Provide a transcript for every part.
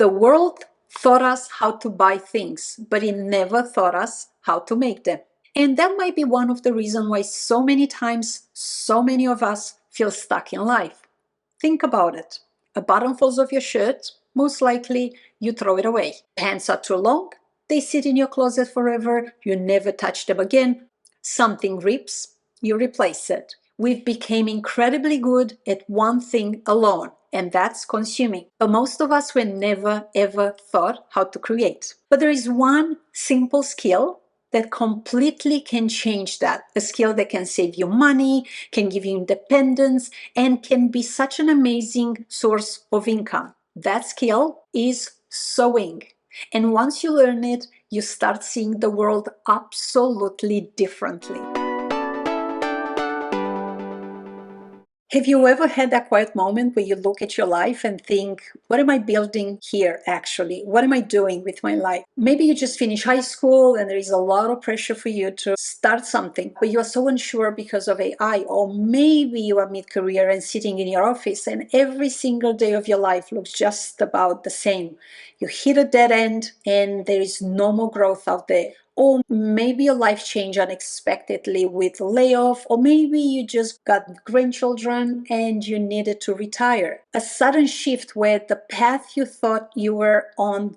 The world taught us how to buy things, but it never taught us how to make them. And that might be one of the reasons why so many times, so many of us feel stuck in life. Think about it. A button falls off your shirt, most likely you throw it away. Pants are too long, they sit in your closet forever, you never touch them again. Something rips, you replace it. We've become incredibly good at one thing alone, and that's consuming. But most of us were never ever taught how to create. But there is one simple skill that completely can change that. A skill that can save you money, can give you independence, and can be such an amazing source of income. That skill is sewing. And once you learn it, you start seeing the world absolutely differently. Have you ever had that quiet moment where you look at your life and think, what am I building here actually? What am I doing with my life? Maybe you just finished high school and there is a lot of pressure for you to start something, but you are so unsure because of AI, or maybe you are mid-career and sitting in your office and every single day of your life looks just about the same. You hit a dead end and there is no more growth out there. Or maybe your life changed unexpectedly with layoff, or maybe you just got grandchildren and you needed to retire. A sudden shift where the path you thought you were on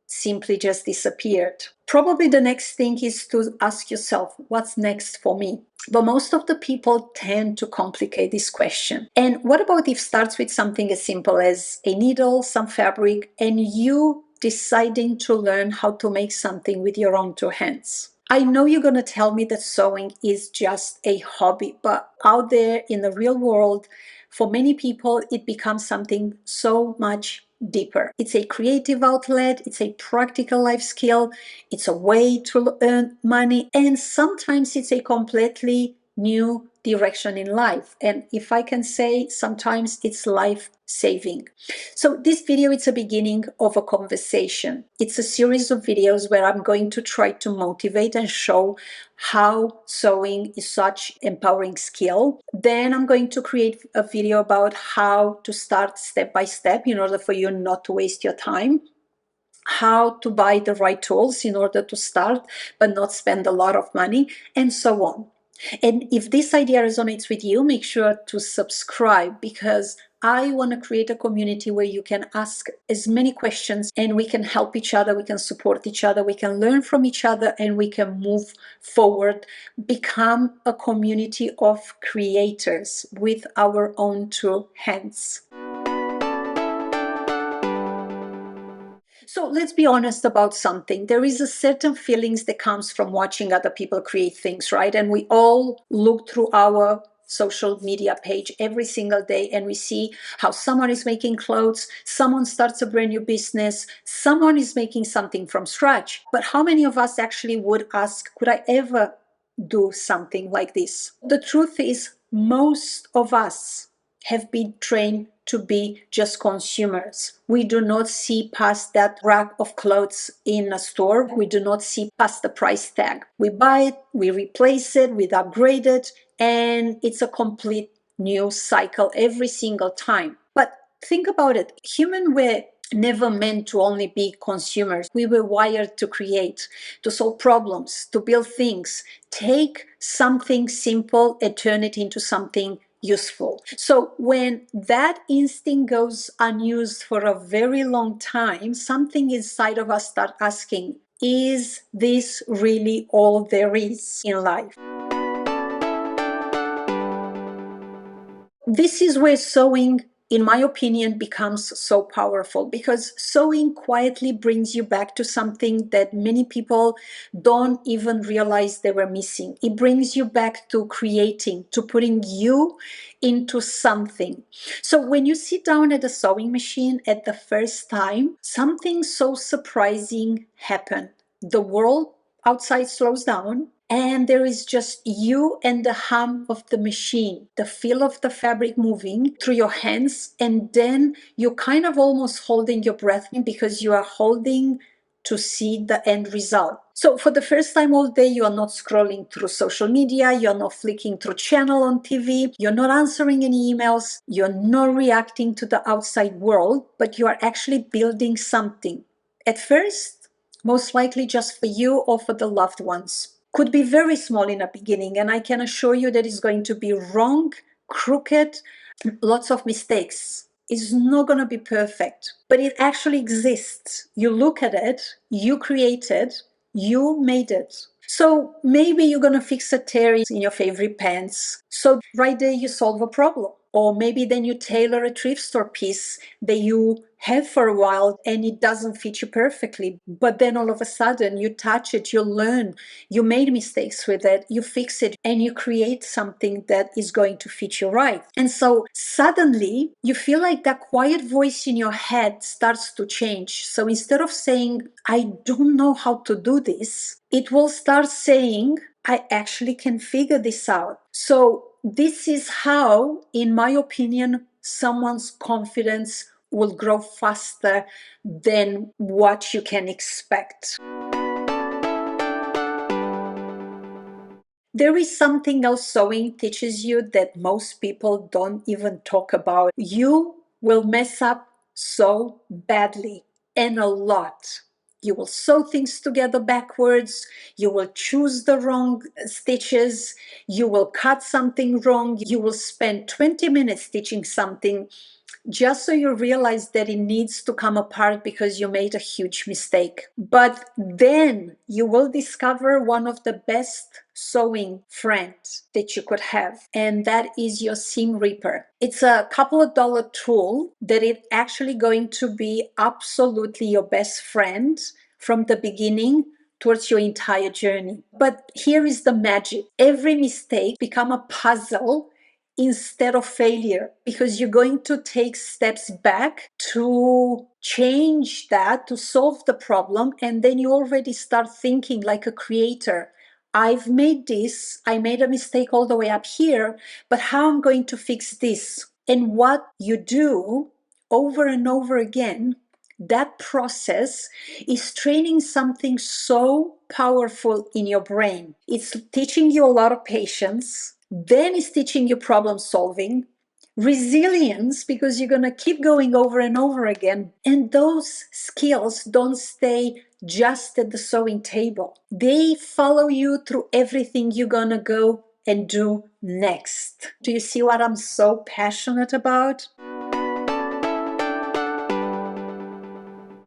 simply just disappeared. Probably the next thing is to ask yourself, what's next for me? But most of the people tend to complicate this question. And what about if it starts with something as simple as a needle, some fabric, and you deciding to learn how to make something with your own two hands? I know you're going to tell me that sewing is just a hobby, but out there in the real world, for many people, it becomes something so much deeper. It's a creative outlet, it's a practical life skill, it's a way to earn money, and sometimes it's a completely new direction in life. And if I can say, sometimes it's life saving. So this video, it's a beginning of a conversation. It's a series of videos where I'm going to try to motivate and show how sewing is such empowering skill. Then I'm going to create a video about how to start step by step in order for you not to waste your time, how to buy the right tools in order to start but not spend a lot of money, and so on. And if this idea resonates with you, make sure to subscribe, because I want to create a community where you can ask as many questions and we can help each other, we can support each other, we can learn from each other, and we can move forward, become a community of creators with our own two hands. So let's be honest about something. There is a certain feelings that comes from watching other people create things, right? And we all look through our social media page every single day and we see how someone is making clothes, someone starts a brand new business, someone is making something from scratch. But how many of us actually would ask, could I ever do something like this? The truth is, most of us have been trained to be just consumers. We do not see past that rack of clothes in a store. We do not see past the price tag. We buy it, we replace it, we upgrade it, and it's a complete new cycle every single time. But think about it. Humans were never meant to only be consumers. We were wired to create, to solve problems, to build things, take something simple and turn it into something useful. So when that instinct goes unused for a very long time, something inside of us start asking, is this really all there is in life? This is where sewing, in my opinion, becomes so powerful, because sewing quietly brings you back to something that many people don't even realize they were missing. It brings you back to creating, to putting you into something. So when you sit down at the sewing machine at the first time, something so surprising happened. The world outside slows down, and there is just you and the hum of the machine, the feel of the fabric moving through your hands, and then you're kind of almost holding your breath because you are holding to see the end result. So for the first time all day, you are not scrolling through social media, you're not flicking through channel on TV, you're not answering any emails, you're not reacting to the outside world, but you are actually building something. At first, most likely just for you or for the loved ones. Could be very small in the beginning, and I can assure you that it's going to be wrong, crooked, lots of mistakes. It's not going to be perfect, but it actually exists. You look at it, you create it, you made it. So maybe you're going to fix a tear in your favorite pants. So right there you solve a problem. Or maybe then you tailor a thrift store piece that you have for a while and it doesn't fit you perfectly. But then all of a sudden you touch it, you learn, you made mistakes with it, you fix it, and you create something that is going to fit you right. And so suddenly you feel like that quiet voice in your head starts to change. So instead of saying, I don't know how to do this, it will start saying, I actually can figure this out. So this is how, in my opinion, someone's confidence will grow faster than what you can expect. There is something else sewing teaches you that most people don't even talk about. You will mess up so badly and a lot. You will sew things together backwards. You will choose the wrong stitches. You will cut something wrong. You will spend 20 minutes stitching something just so you realize that it needs to come apart because you made a huge mistake. But then you will discover one of the best sewing friends that you could have, and that is your seam ripper. It's a couple of dollar tool that is actually going to be absolutely your best friend from the beginning towards your entire journey. But here is the magic. Every mistake become a puzzle instead of failure, because you're going to take steps back to change that, to solve the problem, and then you already start thinking like a creator. I've made this, I made a mistake all the way up here, but how I'm going to fix this? And what you do over and over again, that process is training something so powerful in your brain. It's teaching you a lot of patience, then it's teaching you problem solving, resilience, because you're going to keep going over and over again. And those skills don't stay just at the sewing table. They follow you through everything you're going to go and do next. Do you see what I'm so passionate about?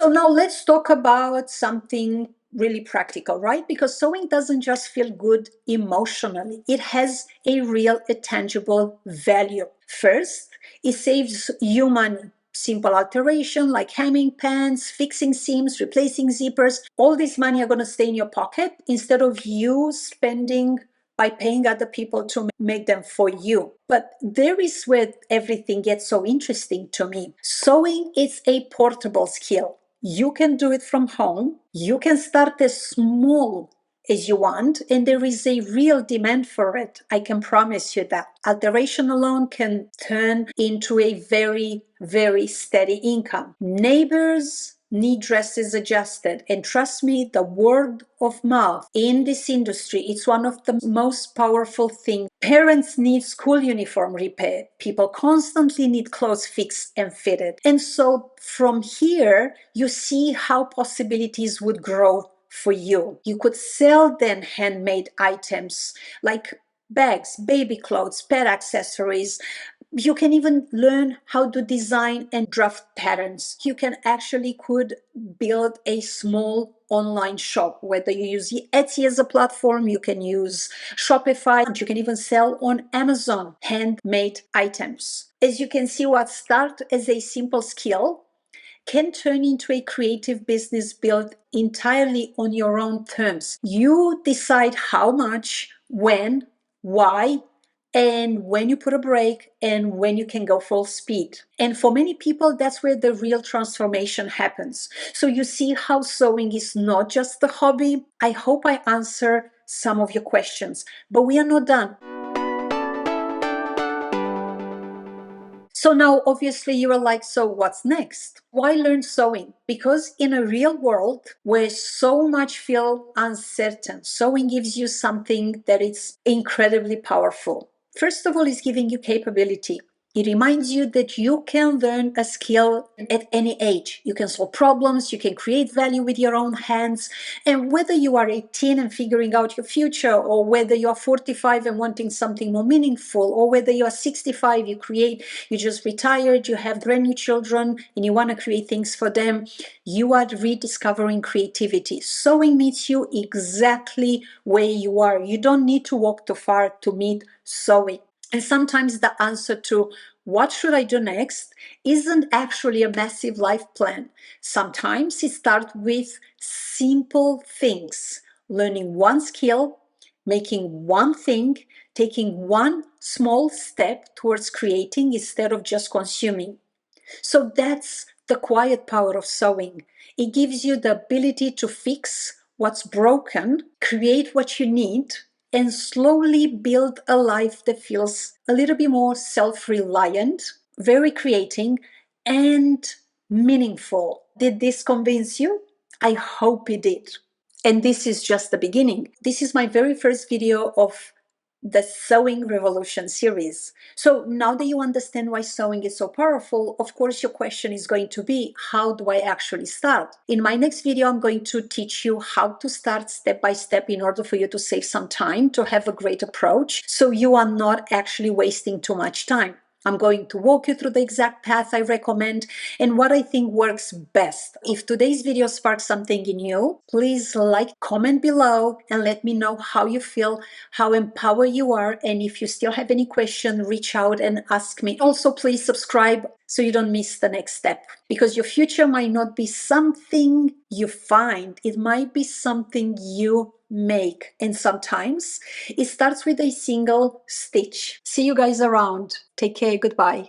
So now let's talk about something really practical, right? Because sewing doesn't just feel good emotionally. It has a real, a tangible value. First, it saves you money. Simple alteration like hemming pants, fixing seams, replacing zippers. All this money are going to stay in your pocket instead of you spending by paying other people to make them for you. But there is where everything gets so interesting to me. Sewing is a portable skill. You can do it from home. You can start as small as you want, and there is a real demand for it. I can promise you that. Alteration alone can turn into a very, very steady income. Neighbors need dresses adjusted, and trust me, the word of mouth in this industry, it's one of the most powerful things. Parents need school uniform repaired. People constantly need clothes fixed and fitted. And so from here, you see how possibilities would grow for you. You could sell then handmade items like bags, baby clothes, pet accessories. You can even learn how to design and draft patterns. You can actually could build a small online shop, whether you use Etsy as a platform, you can use Shopify, and you can even sell on Amazon handmade items. As you can see, what started as a simple skill can turn into a creative business built entirely on your own terms. You decide how much, when, why, and when you put a break and when you can go full speed. And for many people, that's where the real transformation happens. So you see how sewing is not just a hobby. I hope I answer some of your questions, but we are not done. So now, obviously, you are like, so what's next? Why learn sewing? Because in a real world where so much feel uncertain, sewing gives you something that is incredibly powerful. First of all, it's giving you capability. It reminds you that you can learn a skill at any age. You can solve problems, you can create value with your own hands. And whether you are 18 and figuring out your future, or whether you are 45 and wanting something more meaningful, or whether you are 65, you just retired, you have brand new children, and you want to create things for them, you are rediscovering creativity. Sewing meets you exactly where you are. You don't need to walk too far to meet sewing. And sometimes the answer to what should I do next isn't actually a massive life plan. Sometimes it starts with simple things, learning one skill, making one thing, taking one small step towards creating instead of just consuming. So that's the quiet power of sewing. It gives you the ability to fix what's broken, create what you need, and slowly build a life that feels a little bit more self-reliant, very creating, and meaningful. Did this convince you? I hope it did. And this is just the beginning. This is my very first video of the Sewing Revolution series. So now that you understand why sewing is so powerful, of course, your question is going to be, how do I actually start? In my next video, I'm going to teach you how to start step by step in order for you to save some time, to have a great approach, so you are not actually wasting too much time. I'm going to walk you through the exact path I recommend and what I think works best. If today's video sparks something in you, please like, comment below, and let me know how you feel, how empowered you are. And if you still have any question, reach out and ask me. Also, please subscribe so you don't miss the next step, because your future might not be something you find. It might be something you make. And sometimes it starts with a single stitch. See you guys around. Take care. Goodbye.